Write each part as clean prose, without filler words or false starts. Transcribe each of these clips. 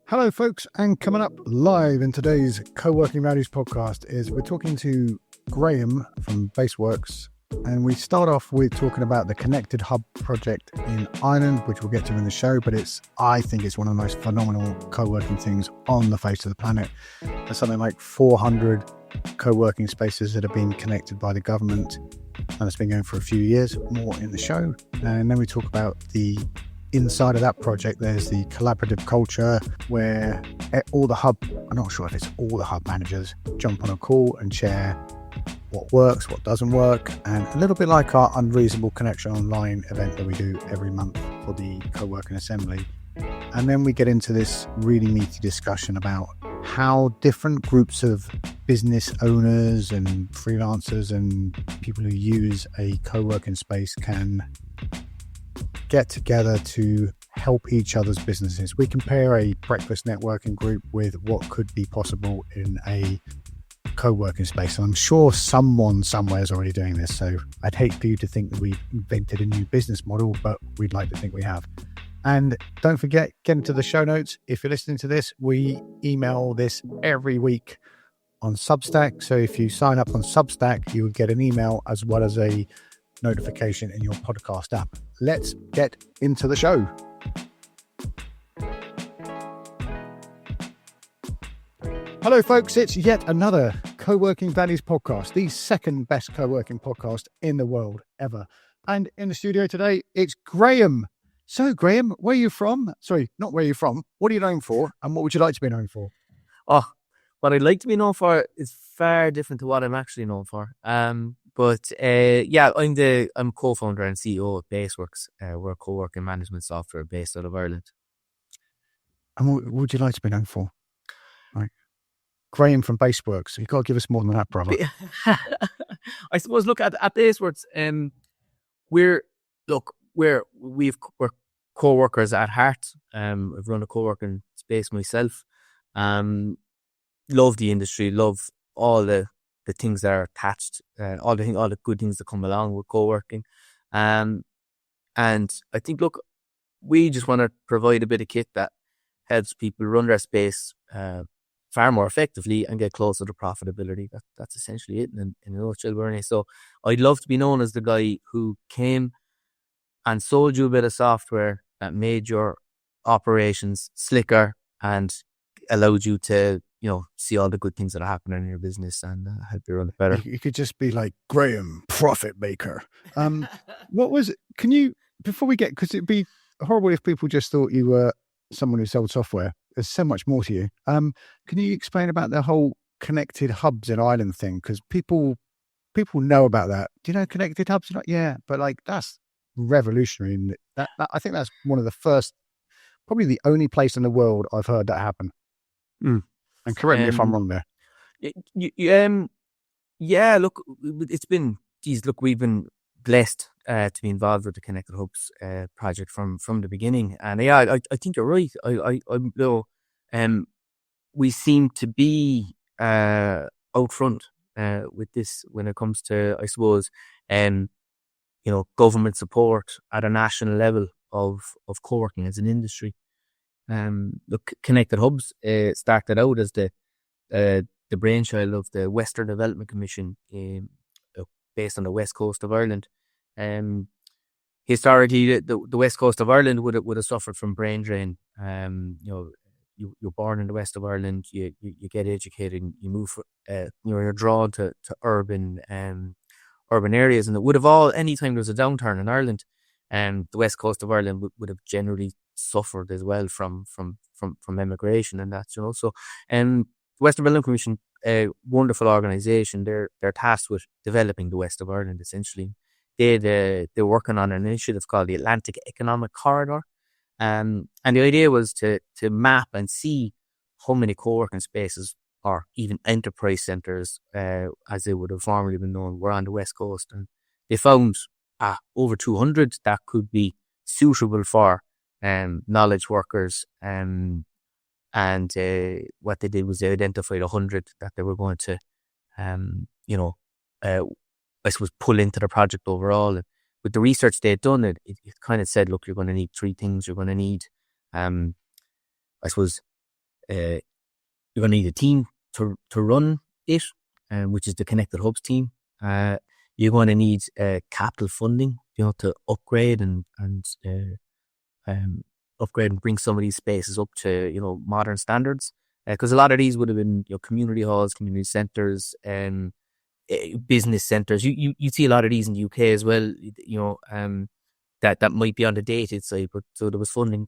Hello, folks, and coming up live in today's Co-working Values podcast is we're talking to Graham from Baseworx, and we start off with talking about the Connected Hub project in Ireland, which we'll get to in the show, but I think it's one of the most phenomenal co-working things on the face of the planet. There's something like 400 co-working spaces that have been connected by the government, and it's been going for a few years, more in the show. And then we talk about the inside of that project. There's the collaborative culture where all the hub, I'm not sure if it's all the hub managers, jump on a call and share what works, what doesn't work, and a little bit like our Unreasonable Connection online event that we do every month for the Coworking Assembly. And then we get into this really meaty discussion about how different groups of business owners and freelancers and people who use a co-working space can get together to help each other's businesses. We compare a breakfast networking group with what could be possible in a co-working space. And I'm sure someone somewhere is already doing this. So I'd hate for you to think that we've invented a new business model, but we'd like to think we have. And don't forget, get into the show notes. If you're listening to this, we email this every week on Substack. So if you sign up on Substack, you will get an email as well as a notification in your podcast app. Let's get into the show. Hello, folks. It's yet another Co-working Values podcast, the second best co-working podcast in the world ever. And in the studio today, it's Graham. So, Graham, where are you from? Sorry, not where you're from. What are you known for? And what would you like to be known for? Oh, what I'd like to be known for is far different to what I'm actually known for. But I'm co-founder and CEO of Baseworx. We're a co-working management software based out of Ireland. And what would you like to be known for? Right. Graham from Baseworx. You've got to give us more than that, brother. I suppose, look, at Baseworx, we're co-workers at heart. I've run a co-working space myself. Love the industry, love all the things that are attached, all the good things that come along with co-working. And I think, look, we just want to provide a bit of kit that helps people run their space far more effectively and get closer to profitability. That's essentially it in a nutshell, Bernie. So I'd love to be known as the guy who came and sold you a bit of software that made your operations slicker and allowed you to, see all the good things that are happening in your business and help you run it better. You could just be like Graham, profit maker. Before we get, because it'd be horrible if people just thought you were someone who sold software. There's so much more to you. Can you explain about the whole connected hubs in Ireland thing? Because people know about that. Do you know connected hubs? Yeah, but that's revolutionary. And that I think that's one of the first, probably the only place in the world I've heard that happen. And correct me if I'm wrong there. Look, we've been blessed to be involved with the Connected Hubs project from the beginning. And I think you're right. We seem to be out front with this when it comes to, I suppose, government support at a national level of co-working as an industry. Look, Connected Hubs started out as the brainchild of the Western Development Commission based on the west coast of Ireland. Historically, the west coast of Ireland would have suffered from brain drain. You're born in the west of Ireland, you get educated, you move, you're drawn to urban areas, and it would have anytime there was a downturn in Ireland, the west coast of Ireland would have generally suffered as well from emigration and that, So, the Western Development Commission, a wonderful organisation, they're tasked with developing the west of Ireland essentially. They're working on an initiative called the Atlantic Economic Corridor, and the idea was to map and see how many co-working spaces or even enterprise centres, as they would have formerly been known, were on the west coast, and they found over 200 that could be suitable for knowledge workers, and what they did was they identified 100 that they were going to, I suppose, pull into the project overall. And with the research they'd done, it kind of said, look, you're going to need three things. You're going to need, I suppose, you're going to need a team to run it, which is the Connected Hubs team. You're going to need capital funding, to upgrade and upgrade and bring some of these spaces up to, modern standards. Because a lot of these would have been, community halls, community centres, business centres. You see a lot of these in the UK as well, that might be on the dated side, but so there was funding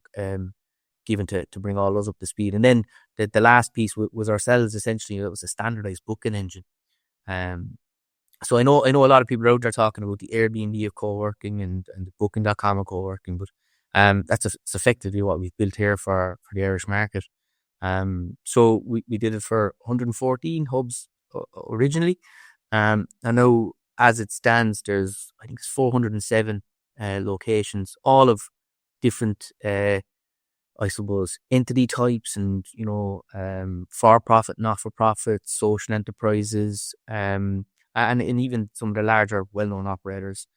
given to bring all those up to speed. And then the last piece was ourselves, essentially. It was a standardised booking engine. So I know a lot of people are out there talking about the Airbnb of co-working and the booking.com of co-working, but it's effectively what we've built here for the Irish market. So we did it for 114 hubs originally. I know as it stands, I think it's 407 locations, all of different, I suppose, entity types and, for-profit, not-for-profit, social enterprises, and even some of the larger, well-known operators,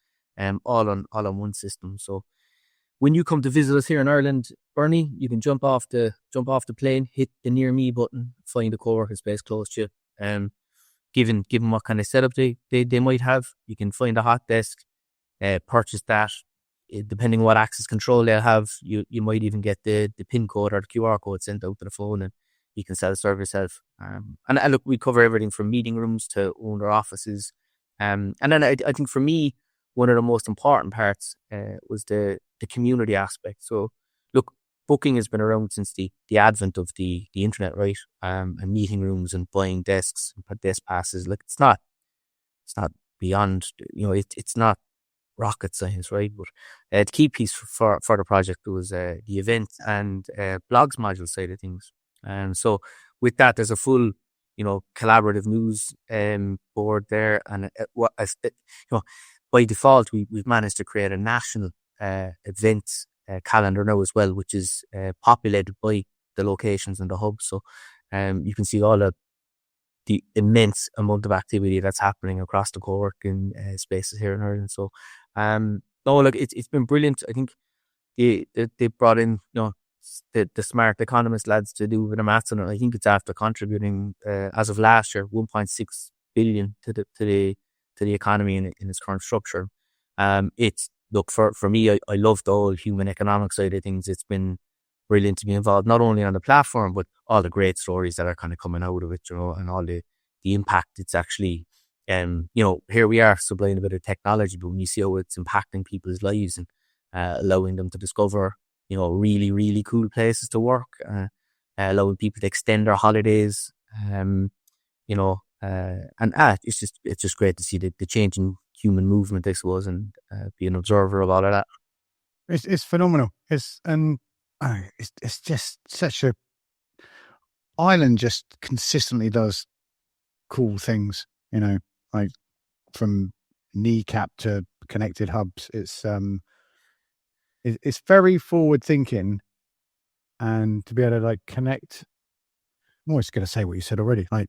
all on one system. So when you come to visit us here in Ireland, Bernie, you can jump off the plane, hit the Near Me button, find a co-working space close to you. Given what kind of setup they might have, you can find a hot desk, purchase that. Depending on what access control they'll have, you might even get the PIN code or the QR code sent out to the phone, and you can self-serve yourself. And look, we cover everything from meeting rooms to owner offices. And then I think for me, one of the most important parts was the community aspect. So look, booking has been around since the advent of the internet, right? And meeting rooms and buying desks and desk passes. Like it's not beyond, it's not rocket science, right? But the key piece for the project was the event and blogs module side of things. And so with that, there's a full, collaborative news board there, and by default, we've managed to create a national events calendar now as well, which is populated by the locations and the hubs. So you can see all the immense amount of activity that's happening across the co-working spaces here in Ireland. So no, look, it's been brilliant. I think they brought in the smart economist lads to do with the maths, and I think it's after contributing as of last year 1.6 billion to the economy in its current structure. It's look for me, I love the whole human economic side of things. It's been brilliant to be involved not only on the platform, but all the great stories that are kind of coming out of it, and all the impact it's actually. Here we are supplying a bit of technology, but when you see how it's impacting people's lives and allowing them to discover, really, really cool places to work, allowing people to extend their holidays, and it's just great to see the change in human movement, I suppose, and be an observer of all of that. It's phenomenal. It's just such a Ireland just consistently does cool things, like from kneecap to connected hubs. It's very forward thinking, and to be able to connect. I'm always going to say what you said already, to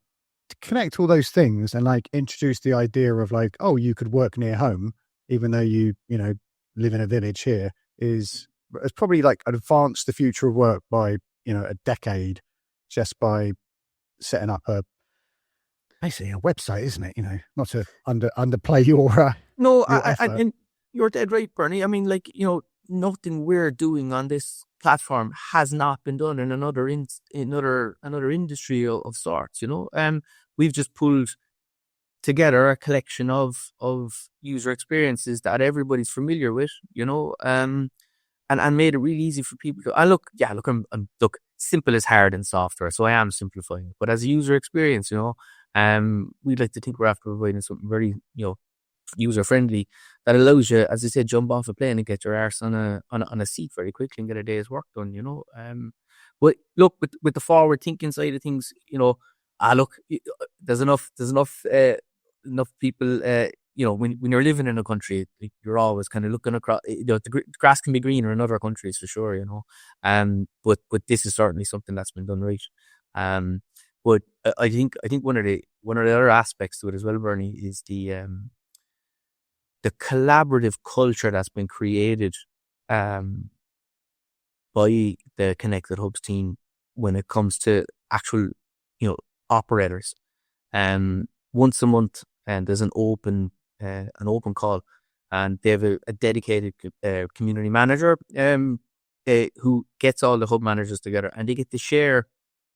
connect all those things and introduce the idea of you could work near home, even though you live in a village here, it's probably advanced the future of work by a decade, just by setting up basically a website, isn't it? Not to underplay your no, your effort. and you're dead right, Bernie. I mean, nothing we're doing on this platform has not been done in another industry of sorts. We've just pulled together a collection of user experiences that everybody's familiar with, and made it really easy for people to. I'm simple is hard in software, so I am simplifying it. But as a user experience, we'd like to think we're after providing something very, user friendly that allows you, as I said, jump off a plane and get your arse on a seat very quickly and get a day's work done. But look, with the forward thinking side of things, there's enough people. When you're living in a country, you're always kind of looking across. The grass can be greener in other countries for sure. But this is certainly something that's been done right. But I think one of the other aspects to it as well, Bernie, is the the collaborative culture that's been created by the Connected Hubs team when it comes to actual, operators. Once a month, and there's an open call, and they have a dedicated community manager who gets all the hub managers together, and they get to share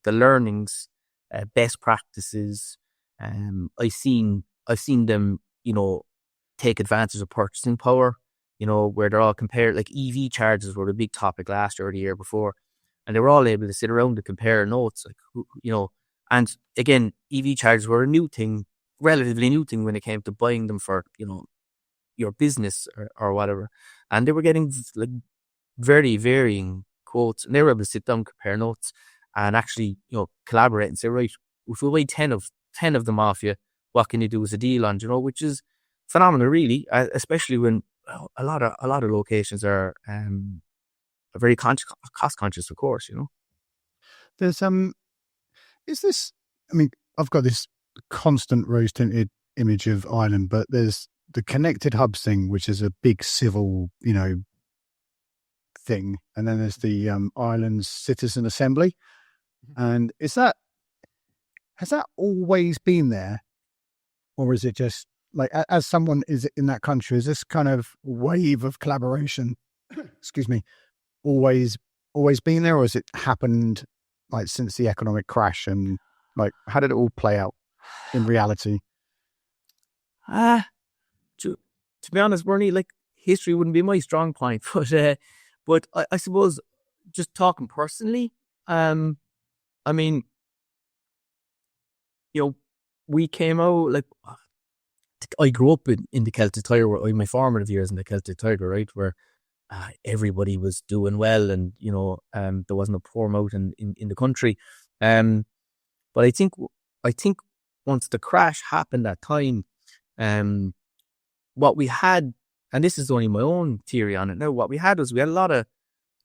the learnings, best practices. I've seen them, take advantage of purchasing power, where they're all compared. Like EV charges were a big topic last year or the year before, and they were all able to sit around to compare notes, and again, EV charges were a new thing, relatively new thing when it came to buying them for, your business or whatever. And they were getting like very varying quotes, and they were able to sit down, compare notes, and actually, collaborate and say, right, if we buy 10 of them off you, what can you do as a deal on, which is phenomenal, really, especially when a lot of locations are very cost conscious, of course, There's is this? I mean, I've got this constant rose tinted image of Ireland, but there's the Connected Hubs thing, which is a big civil, thing, and then there's the Ireland's Citizen Assembly. And has that always been there, or is it just like, as someone is in that country, is this kind of wave of collaboration, excuse me, always been there, or has it happened like since the economic crash, and like how did it all play out in reality? To be honest, Bernie, like history wouldn't be my strong point, but I suppose just talking personally, I mean, we came out, like, I grew up in the Celtic Tiger, my formative years in the Celtic Tiger, right, where everybody was doing well, and there wasn't a poor mouth in the country. But I think once the crash happened that time, what we had, and this is only my own theory on it now, what we had was we had a lot of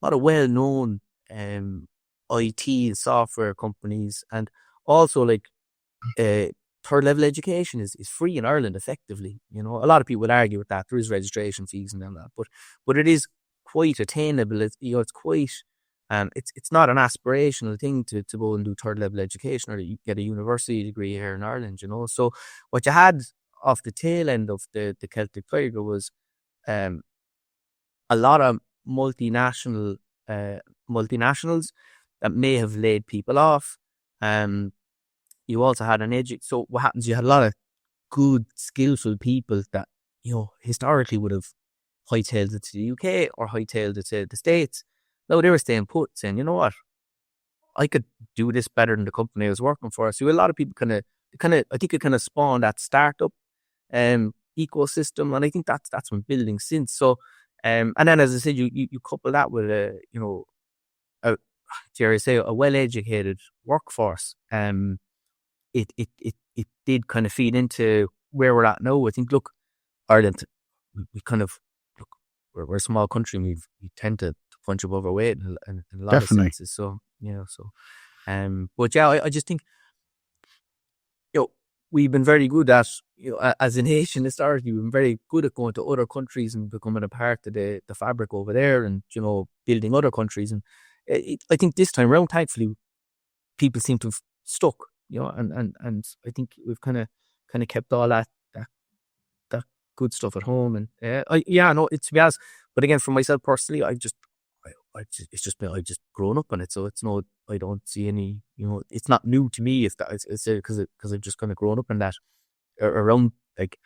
well-known IT and software companies, and also like third level education is free in Ireland effectively. A lot of people would argue with that. There is registration fees and all that, but it is quite attainable. It's quite it's not an aspirational thing to go and do third level education or you get a university degree here in Ireland. So what you had off the tail end of the Celtic Tiger was a lot of multinationals that may have laid people off. You also had so what happens, you had a lot of good, skillful people that, historically would have hightailed it to the UK or hightailed it to the States. No, they were staying put, saying, you know what, I could do this better than the company I was working for. So a lot of people I think it kind of spawned that startup ecosystem, and I think that's been building since. So, and then, as I said, you couple that with a well-educated workforce. It did kind of feed into where we're at now. I think, look, Ireland, we kind of, look, we're a small country, and we tend to punch above our weight in a lot Definitely. of senses. So, but yeah, I just think, we've been very good at, as a nation historically, we've been very good at going to other countries and becoming a part of the fabric over there, and, building other countries. And I think this time around, thankfully, people seem to have stuck, and I think we've kind of kept all that good stuff at home. And it's, to be honest, but again, for myself personally, I've just grown up on it, so it's no, I don't see any, it's not new to me. If that, it's because I've just kind of grown up in that around. Like,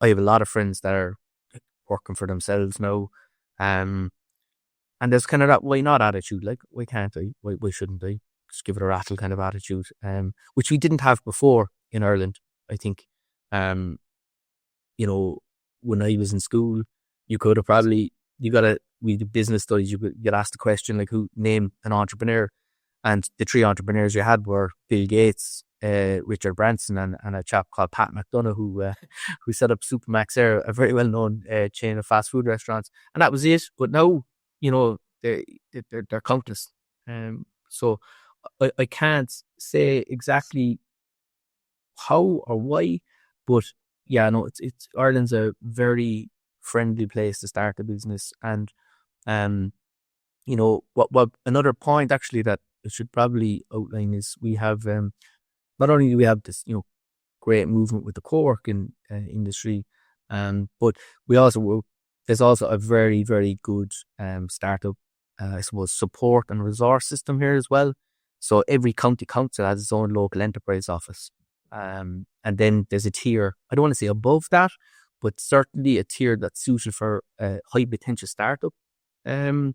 I have a lot of friends that are working for themselves now, and there's kind of that why not attitude. Like, why can't I? Why shouldn't I? Just give it a rattle kind of attitude, which we didn't have before in Ireland. I think, when I was in school, you could have probably, we did business studies, you get asked the question, like, who name an entrepreneur, and the three entrepreneurs you had were Bill Gates, Richard Branson, and a chap called Pat McDonough, who set up Supermax there, a very well known chain of fast food restaurants, and that was it. But now, they're countless. So I can't say exactly how or why, but yeah, no, it's Ireland's a very friendly place to start a business. And you know, what another point actually that I should probably outline is we have not only do we have this, you know, great movement with the co-working industry, but we also there's also a very, very good startup, I suppose, support and resource system here as well. So every county council has its own local enterprise office. And then there's a tier, I don't want to say above that, but certainly a tier that's suited for high potential startup uh,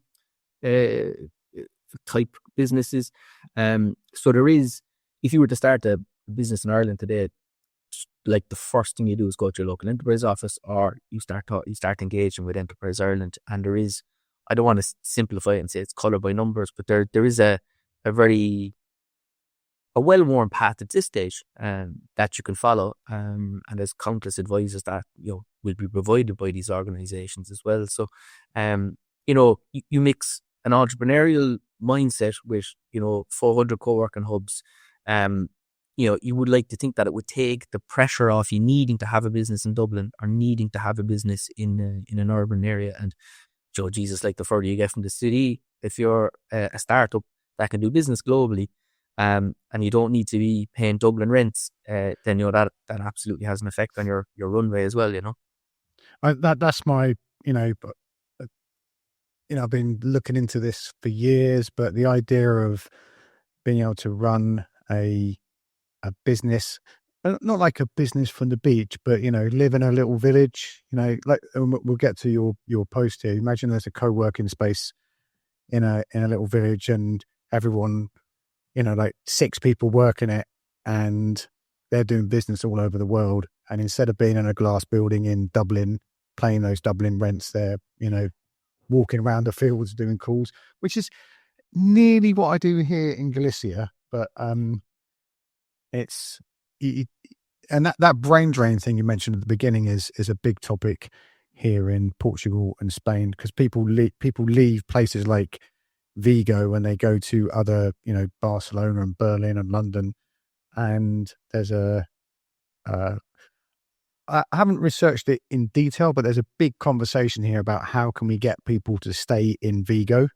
type businesses. So there is, if you were to start a business in Ireland today, like the first thing you do is go to your local enterprise office, or you start engaging with Enterprise Ireland. And there is, I don't want to simplify it and say it's colour by numbers, but there is a very well-worn path at this stage that you can follow, and there's countless advisors that, you know, will be provided by these organisations as well. So you know, you mix an entrepreneurial mindset with, you know, 400 co-working hubs. You know, you would like to think that it would take the pressure off you needing to have a business in Dublin or needing to have a business in an urban area. And Joe Jesus, like the further you get from the city, if you're a startup that can do business globally, and you don't need to be paying Dublin rents, then, you know, that absolutely has an effect on your runway as well, you know. That's my, you know, I've been looking into this for years, but the idea of being able to run a business, not like a business from the beach, but, you know, live in a little village, you know, like, we'll get to your post here. Imagine there's a co-working space in a little village, and everyone, you know, like 6 people work in it, and they're doing business all over the world. And instead of being in a glass building in Dublin, paying those Dublin rents, they're, you know, walking around the fields doing calls, which is nearly what I do here in Galicia. But it's, and that brain drain thing you mentioned at the beginning is a big topic here in Portugal and Spain, because people leave places like Vigo and they go to other, you know, Barcelona and Berlin and London. And there's I haven't researched it in detail, but there's a big conversation here about how can we get people to stay in Vigo,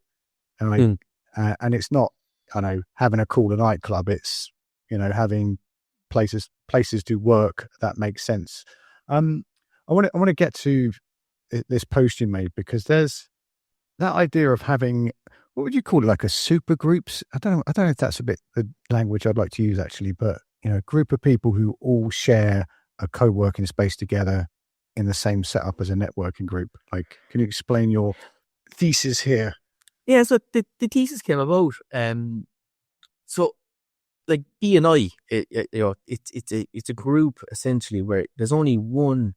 and and it's not, I know, having a cooler nightclub. It's, you know, having places to work that makes sense. I want to get to this post you made, because there's that idea of having, what would you call it, like a super groups? I don't know if that's a bit the language I'd like to use actually, but, you know, a group of people who all share a co-working space together in the same setup as a networking group. Like, can you explain your thesis here? Yeah, so the thesis came about. So, like, B&I, you know, it's a group essentially where there's only one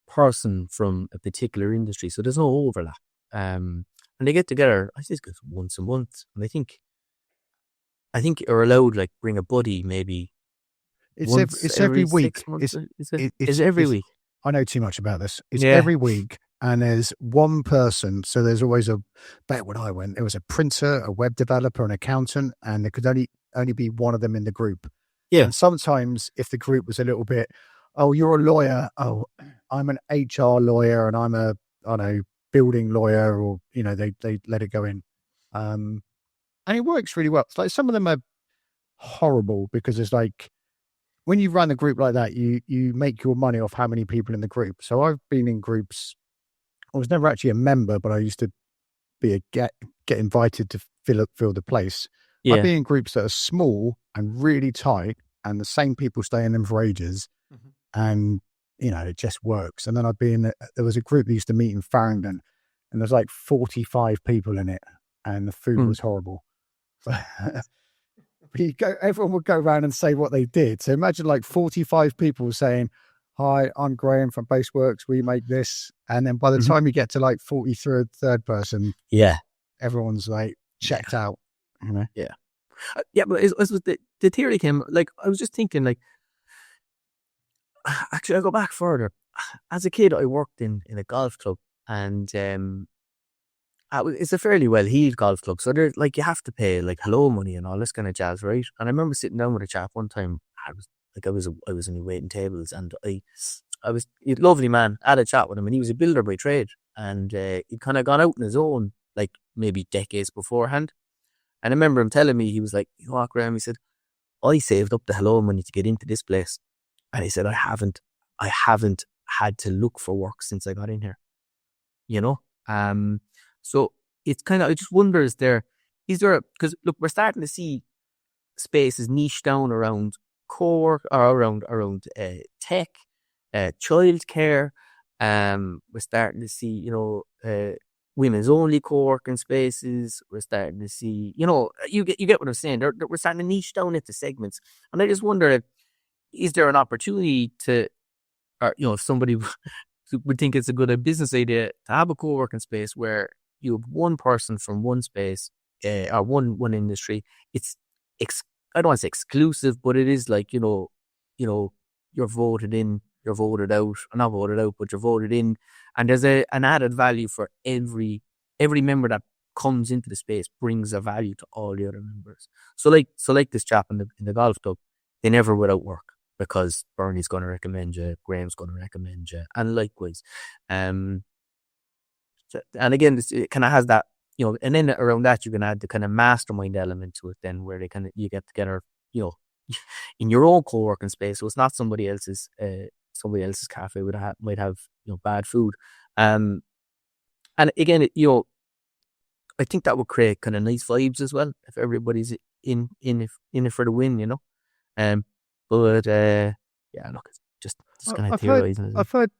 person from a particular industry, so there's no overlap. And they get together, I think it's once a month, and I think you're allowed, like, bring a buddy maybe. It's every week. 6 months. Is it every week? I know too much about this. It's every week, and there's one person. So there's always back when I went, there was a printer, a web developer, an accountant, and there could only be one of them in the group. Yeah. And sometimes if the group was a little bit, oh, you're a lawyer, oh, I'm an HR lawyer, and I'm a, I don't know, building lawyer, or, you know, they let it go in. And it works really well. It's like some of them are horrible, because it's like, when you run a group like that, you make your money off how many people in the group. So I've been in groups, I was never actually a member, but I used to be get invited to fill the place. Yeah. I've been in groups that are small and really tight, and the same people stay in them for ages. Mm-hmm. And, you know, it just works. And then there was a group that used to meet in Farringdon, and there's like 45 people in it, and the food was horrible. Everyone would go around and say what they did. So imagine like 45 people saying, "Hi, I'm Graham from Baseworx. We make this." And then by the time you get to like 43rd person, everyone's like checked out. You know? Yeah. But as the theory came, like, I was just thinking, like, actually, I go back further. As a kid, I worked in a golf club, and it's a fairly well-heeled golf club. So there's, like, you have to pay, like, hello money and all this kind of jazz, right? And I remember sitting down with a chap one time. I was in waiting tables, and I he's a lovely man. I had a chat with him, and he was a builder by trade, and he'd kind of gone out on his own, like maybe decades beforehand. And I remember him telling me, he was like, you know what, Graham, he said, I saved up the hello money to get into this place. And he said, I haven't had to look for work since I got in here, you know? So it's kind of, I just wonder, is there, because look, we're starting to see spaces niche down around core or around tech, childcare. We're starting to see, women's only co-working spaces. We're starting to see, you get what I'm saying. We're starting to niche down into segments, and I just wonder, is there an opportunity to, or if somebody would think it's a good business idea to have a co-working space where you have one person from one space or one industry. It's I don't want to say exclusive, but it is like you're voted in, you're voted out, or not voted out, but you're voted in, and there's an added value for every member that comes into the space brings a value to all the other members. So like this chap in the golf club, they never without work, because Bernie's going to recommend you, Graham's going to recommend you, and likewise. And again, it kind of has that, and then around that you can add the kind of mastermind element to it, then where you get together, in your own co-working space, so it's not somebody else's cafe might have bad food, and again, I think that would create kind of nice vibes as well if everybody's in it for the win, But yeah, look, it's just kind of theorizing. I've heard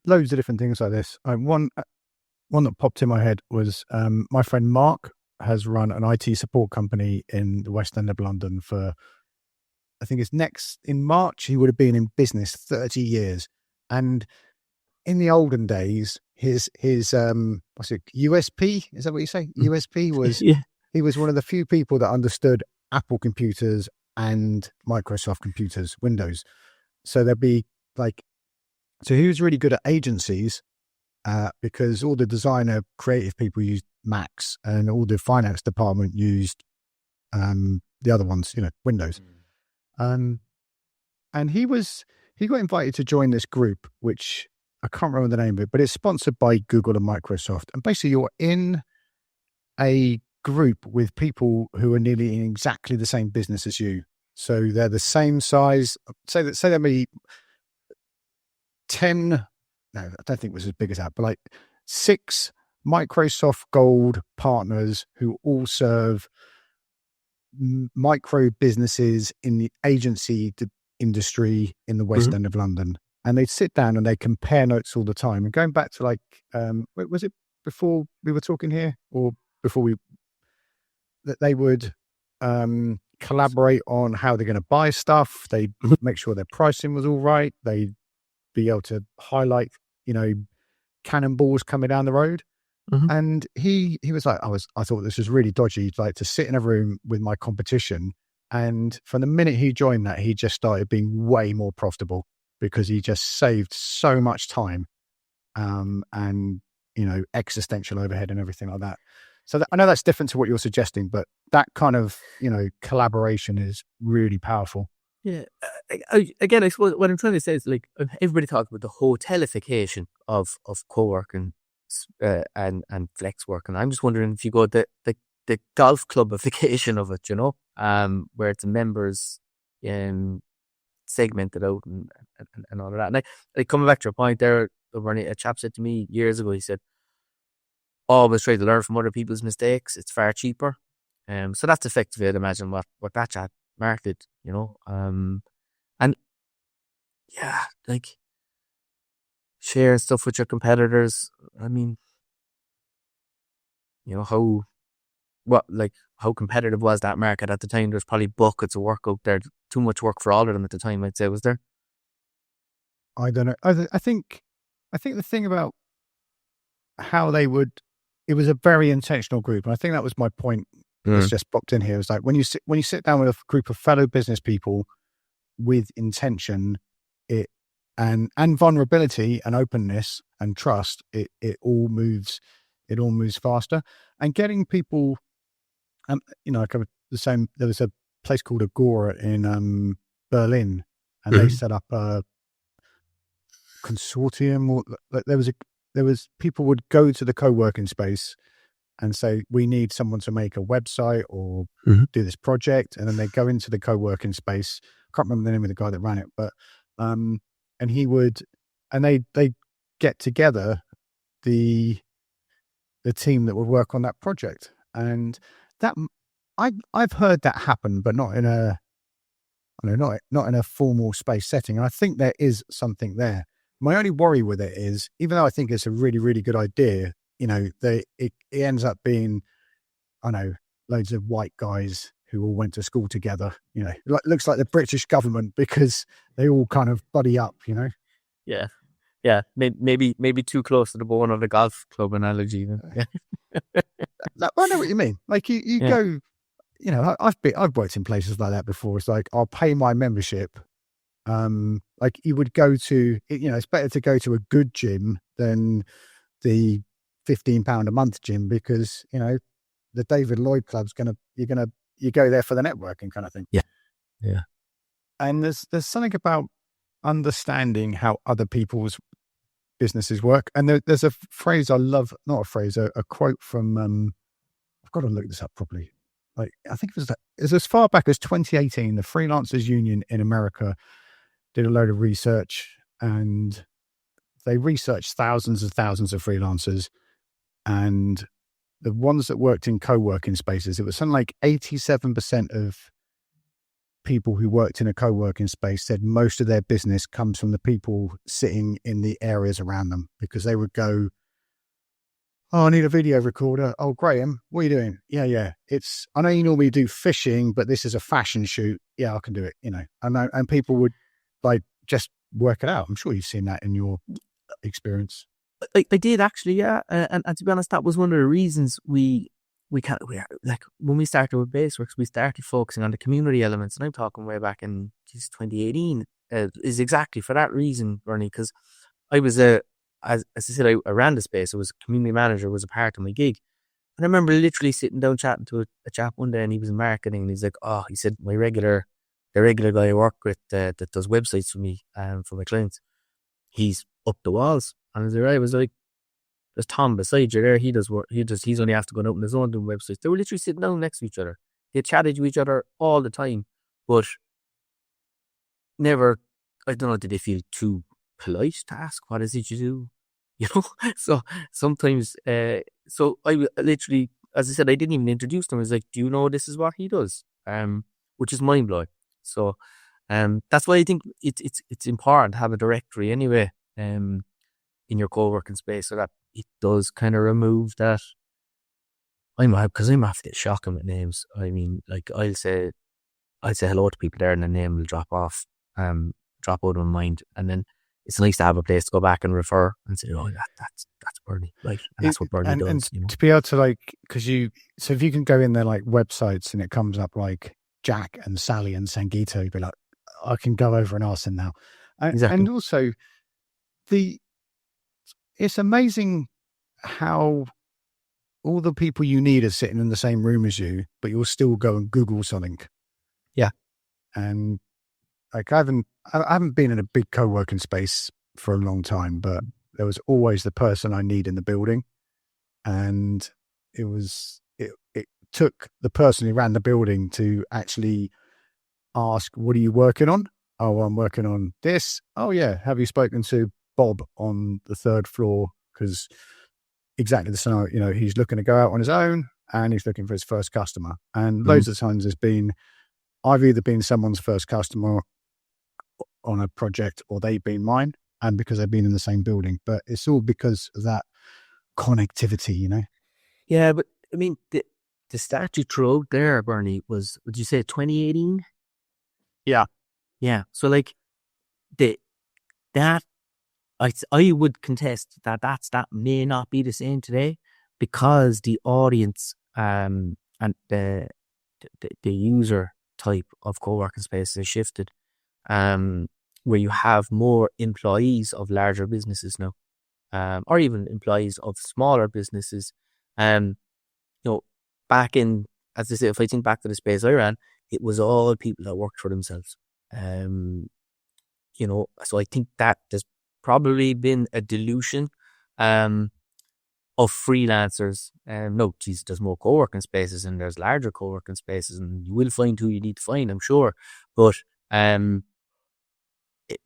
loads of different things like this. One that popped in my head was my friend Mark has run an IT support company in the West End of London for, I think it's next in March. He would have been in business 30 years, and in the olden days, his what's it, USP? Is that what you say? USP was Yeah. He was one of the few people that understood Apple computers and Microsoft computers, Windows. So there'd be so he was really good at agencies because all the designer creative people used Macs, and all the finance department used the other ones, Windows. And he got invited to join this group, which I can't remember the name of it, but it's sponsored by Google and Microsoft. And basically you're in a group with people who are nearly in exactly the same business as you. So they're the same size. Say there may be 10, no, I don't think it was as big as that, but 6 Microsoft Gold partners who all serve micro businesses in the agency industry in the West End of London. And they'd sit down and they compare notes all the time. And going back to was it before we were talking here, or before that they would collaborate on how they're going to buy stuff. They'd make sure their pricing was all right. They'd be able to highlight, cannonballs coming down the road. And he was like, I thought this was really dodgy, to sit in a room with my competition. And from the minute he joined that, he just started being way more profitable, because he just saved so much time, and existential overhead and everything like that. So I know that's different to what you're suggesting, but that kind of collaboration is really powerful. Yeah. Again, I suppose what I'm trying to say is, everybody talks about the hotelification of co-working and flex work, and I'm just wondering if you go the golf clubification of it, where it's members segmented out and all of that. And I coming back to your point there, a chap said to me years ago, he said, always try to learn from other people's mistakes. It's far cheaper. So that's effectively, I'd imagine, what that chat Mark did, and yeah, share stuff with your competitors. I mean, how competitive was that market at the time? There's probably buckets of work out there, too much work for all of them at the time, I'd say. Was there? I don't know. I think the thing about how they would, it was a very intentional group, and I think that was my point. That's just popped in here. It's when you sit down with a group of fellow business people with intention, and vulnerability and openness and trust, it all moves faster. And getting people, the same. There was a place called Agora in Berlin, and they set up consortium, or like there was people would go to the co-working space and say, we need someone to make a website or do this project. And then they go into the co-working space. I can't remember the name of the guy that ran it, but, and he would, and they get together the team that would work on that project. And that, I've heard that happen, but not in a, not in a formal space setting. And I think there is something there. My only worry with it is, even though I think it's a really, really good idea, it ends up being, loads of white guys who all went to school together, looks like the British government because they all kind of buddy up, Yeah. Yeah. Maybe too close to the bone of the golf club analogy. Yeah. I know what you mean. Like you go, I've worked in places like that before. It's like, I'll pay my membership. Like you would go to, it's better to go to a good gym than the £15 a month gym, because the David Lloyd Club's you go there for the networking kind of thing. Yeah. And there's something about understanding how other people's businesses work. And there's a phrase I love, not a phrase, a quote from I've got to look this up properly. Like, I think it was as far back as 2018, the Freelancers Union in America did a load of research, and they researched thousands and thousands of freelancers, and the ones that worked in co-working spaces, it was something like 87% of people who worked in a co-working space said most of their business comes from the people sitting in the areas around them, because they would go, oh, I need a video recorder. Oh, Graham, what are you doing? Yeah. I know you normally do fishing, but this is a fashion shoot. Yeah, I can do it, and people would like just work it out. I'm sure you've seen that in your experience. I did actually, yeah. And to be honest, that was one of the reasons we like when we started with Baseworx, we started focusing on the community elements. And I'm talking way back in 2018, is exactly for that reason, Bernie, because I was as I said, I ran the space. I was a community manager, was a part of my gig. And I remember literally sitting down chatting to a chap one day, and he was in marketing, and he's like, oh, he said, the regular guy I work with that does websites for me and for my clients, he's up the walls. And I was like, there's Tom beside you there. He's only have to go out on his own doing websites. They were literally sitting down next to each other. They chatted to each other all the time, but never, I don't know, did they feel too polite to ask, what is it you do? So sometimes, so I literally, as I said, I didn't even introduce them. I was like, do you know this is what he does? Which is mind blowing. So, that's why I think it's important to have a directory anyway, in your co-working space, so that it does kind of remove that. Because I'm after shocking with names. I mean, like I'll say hello to people there, and the name will drop off, drop out of my mind, and then it's nice to have a place to go back and refer and say, oh, that's Bernie, like, and that's what Bernie does. And to be able to, like, because so if you can go in there like websites and it comes up like Jack and Sally and Sangeeta, you'd be like, I can go over and ask them now. Exactly. And also it's amazing how all the people you need are sitting in the same room as you, but you'll still go and Google something. Yeah. And like, I haven't been in a big co-working space for a long time, but there was always the person I need in the building. And it took the person who ran the building to actually ask, what are you working on? Oh, I'm working on this. Oh yeah. Have you spoken to Bob on the third floor? Because exactly the scenario, he's looking to go out on his own and he's looking for his first customer. And loads of times I've either been someone's first customer on a project, or they've been mine, and because they've been in the same building. But it's all because of that connectivity, Yeah, but I mean, the stat you threw out there, Bernie, was, would you say 2018? Yeah. So like that I would contest that may not be the same today, because the audience and the user type of co-working spaces has shifted, where you have more employees of larger businesses now, or even employees of smaller businesses. Back in, as I say, if I think back to the space I ran, it was all people that worked for themselves. So I think that there's probably been a dilution of freelancers. No, geez, there's more co-working spaces and there's larger co-working spaces, and you will find who you need to find, I'm sure. But it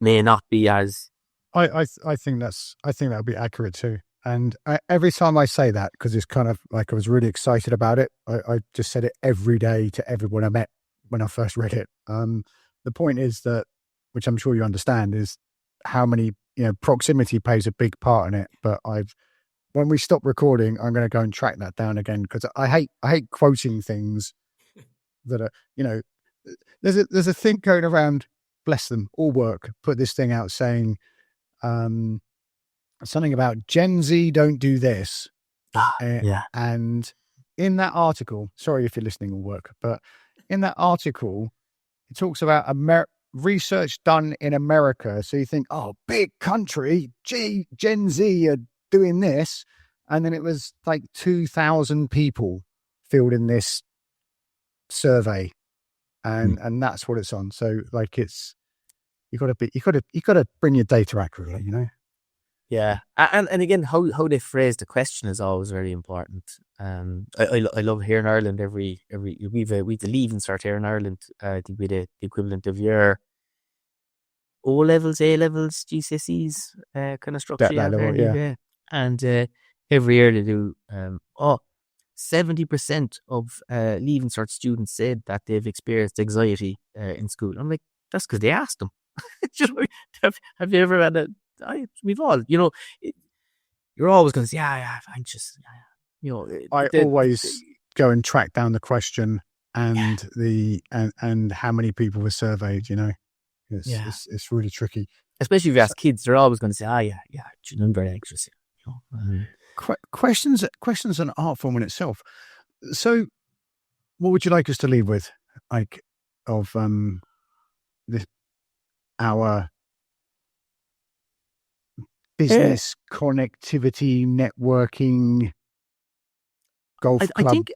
may not be as. I think that would be accurate too. And every time I say that, because it's kind of like I was really excited about it, I just said it every day to everyone I met when I first read it. The point is that, which I'm sure you understand, is how many, proximity plays a big part in it. But when we stop recording, I'm going to go and track that down again, because I hate quoting things that are, there's a thing going around, bless them, All Work put this thing out saying something about Gen Z don't do this. Yeah. And in that article, sorry if you're listening All Work, but in that article, it talks about research done in America. So you think, oh, big country, Gen Z are doing this. And then it was like 2,000 people filled in this survey. And that's what it's on. So like you gotta bring your data accurately, Yeah, and again, how they phrase the question is always very important. I love here in Ireland. We've the leaving cert here in Ireland. I think we the equivalent of your O levels, A levels, GCSEs kind of structure. That level, yeah. And every year they do 70% of leaving cert students said that they've experienced anxiety in school. I'm like, that's because they asked them. Have you ever had we've all, you're always going to say, yeah, I'm anxious. I always go and track down the question and and how many people were surveyed. It's really tricky. Especially if you ask kids, they're always going to say, I'm very anxious. Questions an art form in itself. So, what would you like us to leave with, like, of our business connectivity, networking, golf club?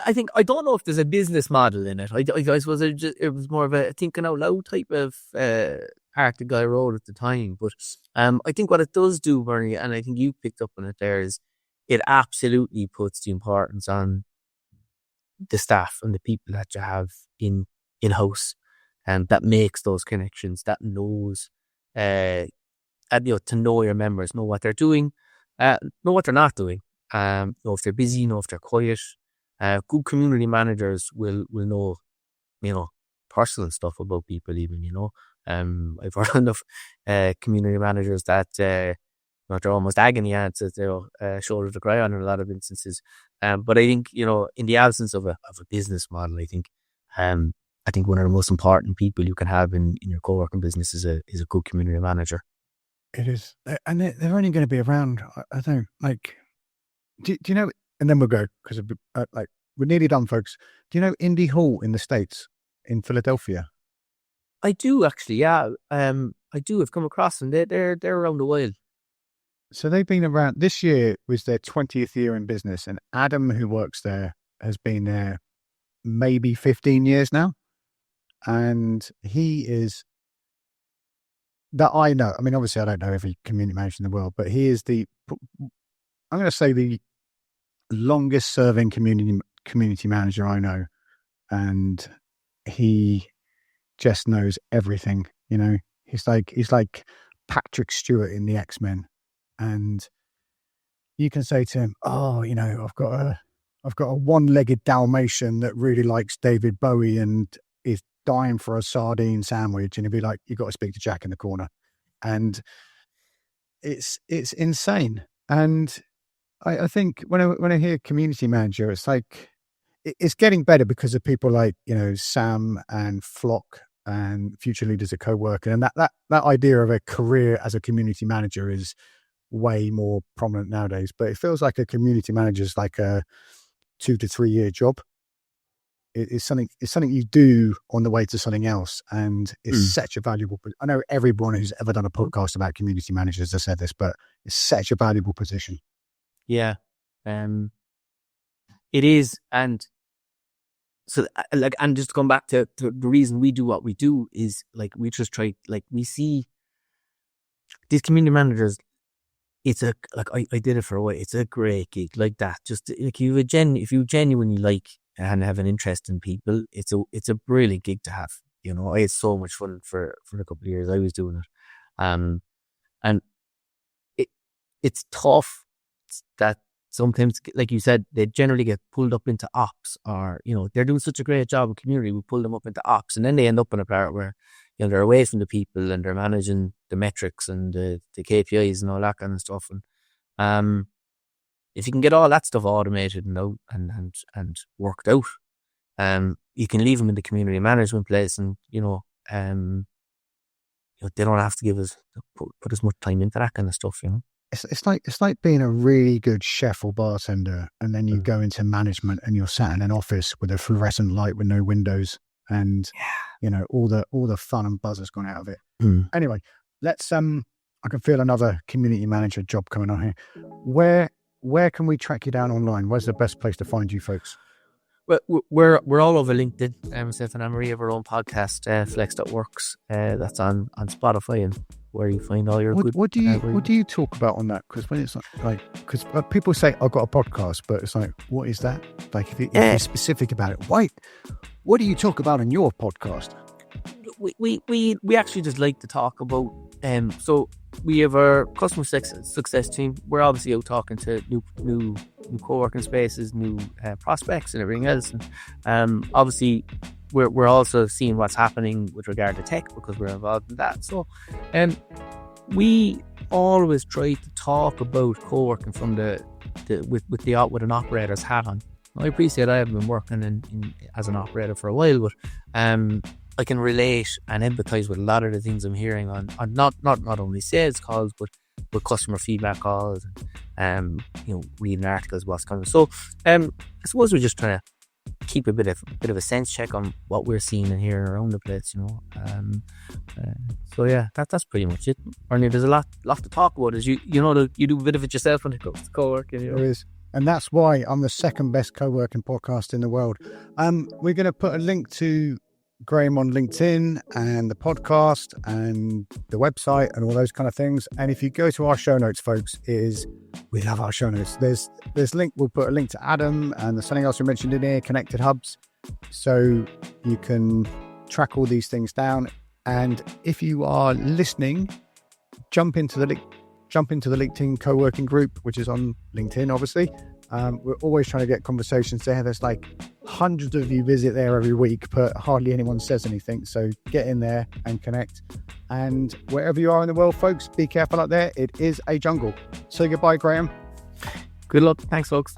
I think I don't know if there's a business model in it. I suppose it was more of a thinking out loud type of article I wrote at the time. But I think what it does do, Bernie, and I think you picked up on it there, is it absolutely puts the importance on the staff and the people that you have in-house, and that makes those connections, that knows to know your members, know what they're doing, know what they're not doing, know if they're busy, know if they're quiet. Good community managers will know, personal stuff about people even, I've heard enough community managers that they're almost agony aunts that they're shoulder to cry on in a lot of instances. But I think, in the absence of a business model, I think one of the most important people you can have in your co-working business is a good community manager. It is, and they're only going to be around. I don't know, like, do you know? And then we'll go, because we're nearly done, folks. Do you know Indy Hall in the States, in Philadelphia? I do actually, yeah. I do. I've come across them. They're around a while. So they've been around. This year was their 20th year in business, and Adam, who works there, has been there maybe 15 years now, and he is. That I know. I mean, obviously, I don't know every community manager in the world, but he is I'm going to say the longest serving community manager I know, and he just knows everything. He's like Patrick Stewart in the X-Men, and you can say to him, "Oh, I've got a one-legged Dalmatian that really likes David Bowie and is dying for a sardine sandwich," and he'd be like, "You got to speak to Jack in the corner," and it's insane. And I think when I hear community manager, it's like it's getting better because of people like Sam and Flock and future leaders at co-working, and that idea of a career as a community manager is way more prominent nowadays. But it feels like a community manager is like a 2 to 3 year job. It's something you do on the way to something else, and it's such a valuable. I know everyone who's ever done a podcast about community managers has said this, but it's such a valuable position. Yeah, it is, and so and just to come back to the reason we do what we do is we just try, we see these community managers, it's I did it for a while. It's a great gig like that. Just like if you genuinely like and have an interest in people, it's a brilliant gig to have. I had so much fun for a couple of years I was doing it. And it's tough that sometimes, like you said, they generally get pulled up into ops, or, they're doing such a great job of community, we pull them up into ops, and then they end up in a part where, they're away from the people and they're managing the metrics and the KPIs and all that kind of stuff. And if you can get all that stuff automated and worked out, you can leave them in the community management place, and they don't have to put as much time into that kind of stuff. It's like being a really good chef or bartender, and then you go into management and you're sat in an office with a fluorescent light with no windows, and all the fun and buzz has gone out of it. Anyway, let's I can feel another community manager job coming on here. Where can we track you down online? Where's the best place to find you folks? Well, we're all over LinkedIn. Myself and Anne-Marie have our own podcast, Flex.works. That's on Spotify, and where you find all your good. What do you talk about on that? Because when it's because people say I've got a podcast, but it's like, what is that? Like, if you're specific about it, what do you talk about in your podcast? We actually just like to talk about. So we have our customer success team. We're obviously out talking to new co-working spaces, new prospects, and everything else. And obviously, we're also seeing what's happening with regard to tech, because we're involved in that. So, we always try to talk about co-working from with an operator's hat on. I appreciate I haven't been working as an operator for a while, but I can relate and empathise with a lot of the things I'm hearing on not only sales calls, but with customer feedback calls, and reading articles, what's coming. So I suppose we're just trying to keep a bit of a sense check on what we're seeing and hearing around the place. So yeah, that's pretty much it. Ernie, there's a lot to talk about. As you do a bit of it yourself when it comes to co-working. There is. And that's why I'm the second best co-working podcast in the world. We're going to put a link to Graham on LinkedIn and the podcast and the website and all those kind of things. And if you go to our show notes, folks, we love our show notes. There's link. We'll put a link to Adam and there's something else we mentioned in here, connected hubs, so you can track all these things down. And if you are listening, jump into the LinkedIn co-working group, which is on LinkedIn, obviously. We're always trying to get conversations there. There's like hundreds of you visit there every week, but hardly anyone says anything. So get in there and connect. And wherever you are in the world, folks, be careful out there. It is a jungle. So goodbye, Graham. Good luck. Thanks, folks.